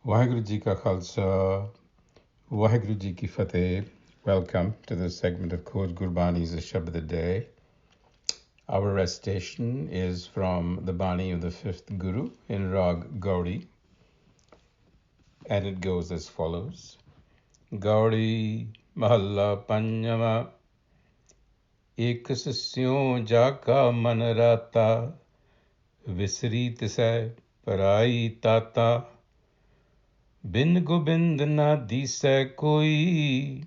Waheguru Ji Ka Khalsa, Waheguru Ji Ki Fateh. Welcome to this segment of Code Gurbani's a-sabad-a-day. Our recitation is from the Bani of the fifth Guru in Rag Gauri, and it goes as follows. Gauri Mahalla Panjama Ekas Siu Jaka Man Rata Visri Tisai Parai Tata Bin Gobind na disai koi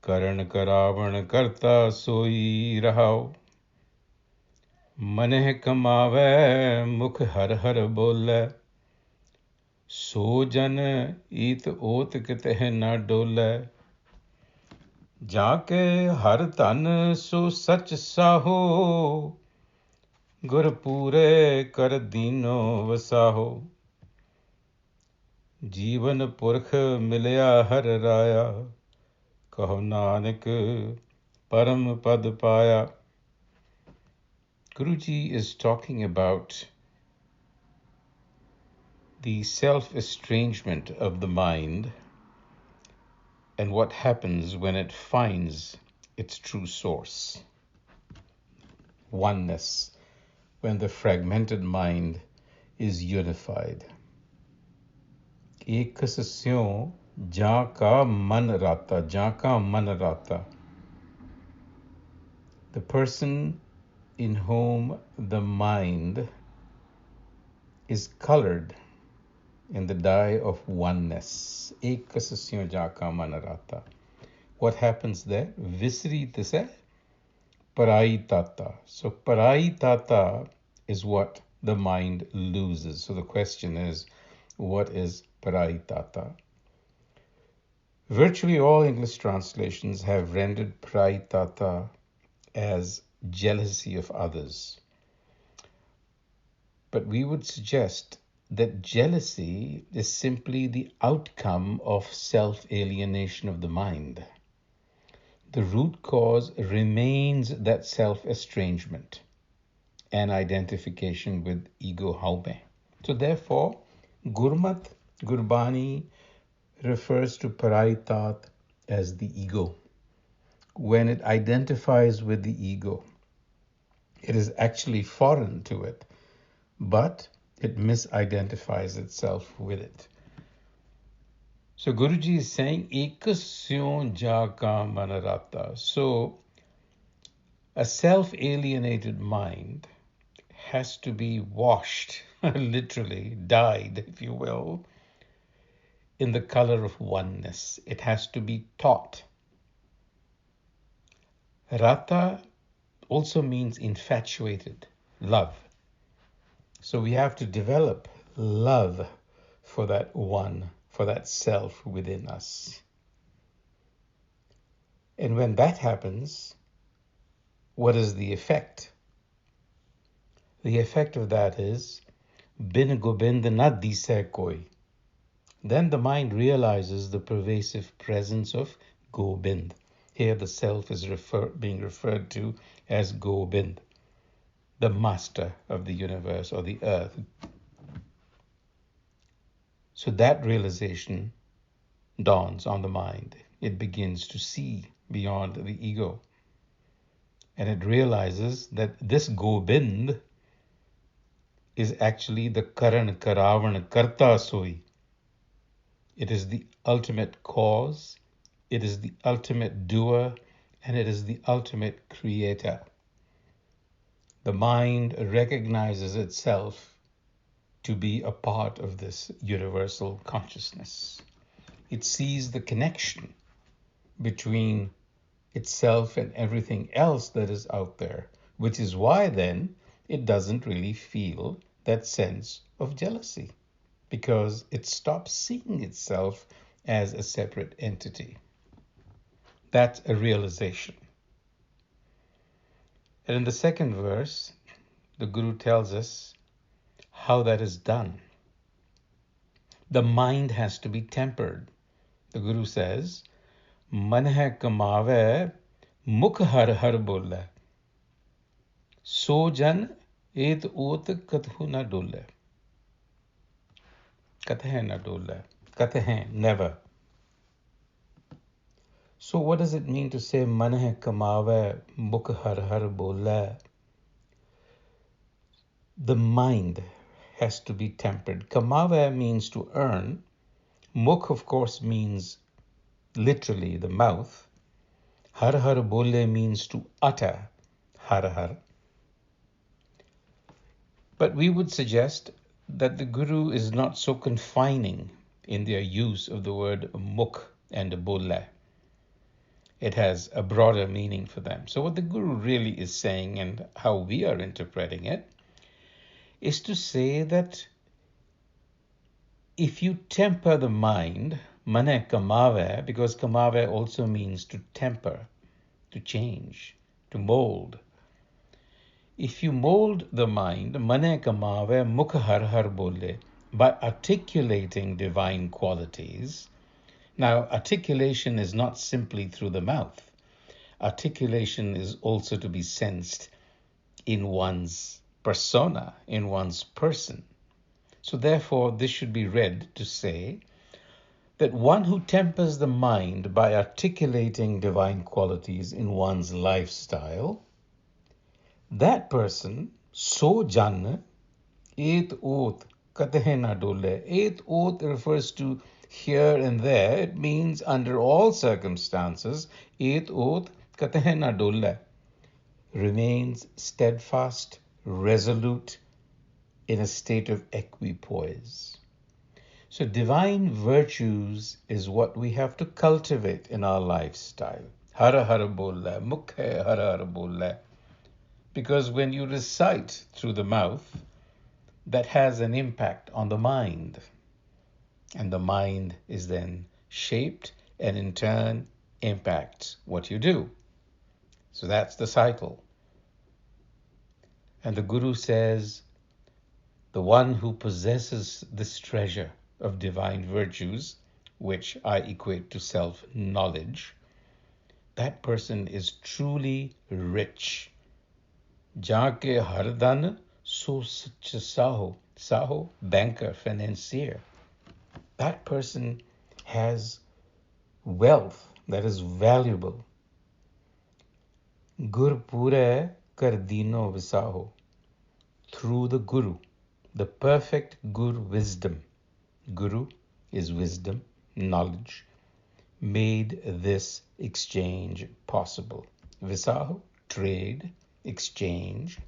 Karan Karavan Karta soi rahao Maneh kamave mukh har har bole So jan eet ot kiteh na dole Jaake har tan so sach saho Gur pure kar dino vasaho Jeevan purkh milya har raya Kaho nanak param pad paya. Guruji is talking about the self-estrangement of the mind and what happens when it finds its true source. Oneness, when the fragmented mind is unified. Ekas Siu Jaka Man Rata, Jaka Man Rata. The person in whom the mind is colored in the dye of oneness. Ekas Siu Jaka Man Rata. What happens there? Visri Tise Parai Tata. So Parai Tata is what the mind loses. So the question is, what is Parai Tata? Virtually all English translations have rendered Parai Tata as jealousy of others. But we would suggest that jealousy is simply the outcome of self-alienation of the mind. The root cause remains that self-estrangement and identification with ego haume. So therefore, Gurmat, Gurbani refers to Paraitat as the ego. When it identifies with the ego, it is actually foreign to it, but it misidentifies itself with it. So Guruji is saying, Ekas Siu Jaka Man Rata. So a self-alienated mind has to be washed, literally dyed, if you will, in the color of oneness. It has to be taught. Rata also means infatuated, love. So we have to develop love for that one, for that self within us. And when that happens, what is the effect? The effect of that is, bin gobind na disai koi. Then the mind realizes the pervasive presence of Gobind. Here the self is being referred to as Gobind, the master of the universe or the earth. So that realization dawns on the mind. It begins to see beyond the ego. And it realizes that this Gobind is actually the Karan Karavan Karta Soi. It is the ultimate cause, it is the ultimate doer, and it is the ultimate creator. The mind recognizes itself to be a part of this universal consciousness. It sees the connection between itself and everything else that is out there, which is why then it doesn't really feel that sense of jealousy, because it stops seeing itself as a separate entity. That's a realization. And in the second verse, the Guru tells us how that is done. The mind has to be tempered. The Guru says, Man hai kamave mukh har har bole. So jan et ot kathu na dole. Kathe na dole. kate hain, never. So what does it mean to say man hai kamave, mukh har har bole? The mind has to be tempered. Kamave means to earn. Mukh, of course, means literally the mouth. Har har bole means to utter. Har har. But we would suggest that the Guru is not so confining in their use of the word mukh and bole. It has a broader meaning for them. So what the Guru really is saying, and how we are interpreting it, is to say that if you temper the mind, mane kamave, because kamave also means to temper, to change, to mold. If you mold the mind, mane kamave mukh har har bole, by articulating divine qualities. Now, articulation is not simply through the mouth. Articulation is also to be sensed in one's persona, in one's person. So therefore, this should be read to say that one who tempers the mind by articulating divine qualities in one's lifestyle, that person, so jan, et ot, katehe na dole. Et ot refers to here and there. It means under all circumstances, et ot, katehe na dole, remains steadfast, resolute, in a state of equipoise. So divine virtues is what we have to cultivate in our lifestyle. Hara hara bolla, mukhe hara hara bolla. Because when you recite through the mouth, that has an impact on the mind. And the mind is then shaped and in turn impacts what you do. So that's the cycle. And the Guru says, the one who possesses this treasure of divine virtues, which I equate to self-knowledge, that person is truly rich. Jaake hardan so such saho. Saho, banker, financier. That person has wealth that is valuable. Gur pure kardino visaho. Through the Guru, the perfect Guru wisdom. Guru is wisdom, knowledge, made this exchange possible. Visaho, trade, exchange.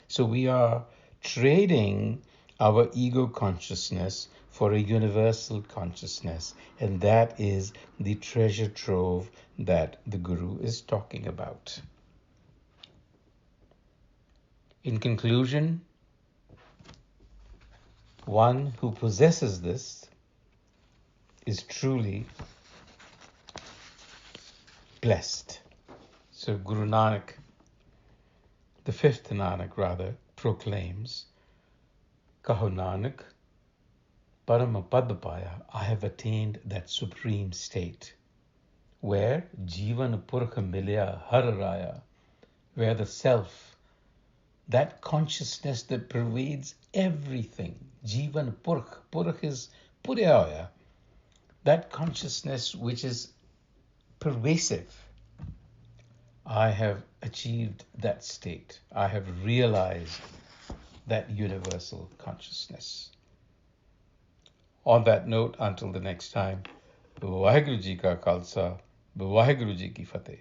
So we are trading our ego consciousness for a universal consciousness, and that is the treasure trove that the Guru is talking about. In conclusion, one who possesses this is truly blessed. So Guru Nanak, the fifth Nanak rather, proclaims, Kaho Nanak, Parama Pad Paya, I have attained that supreme state, where Jivan Purkha Milya Har Raya, where the self, that consciousness that pervades everything, Jivan Purkh, Purkh is Purya, that consciousness which is pervasive. I have achieved that state. I have realized that universal consciousness. On that note, until the next time, Vaheguru Ji Ka Khalsa, Vaheguru Ji Ki Fateh.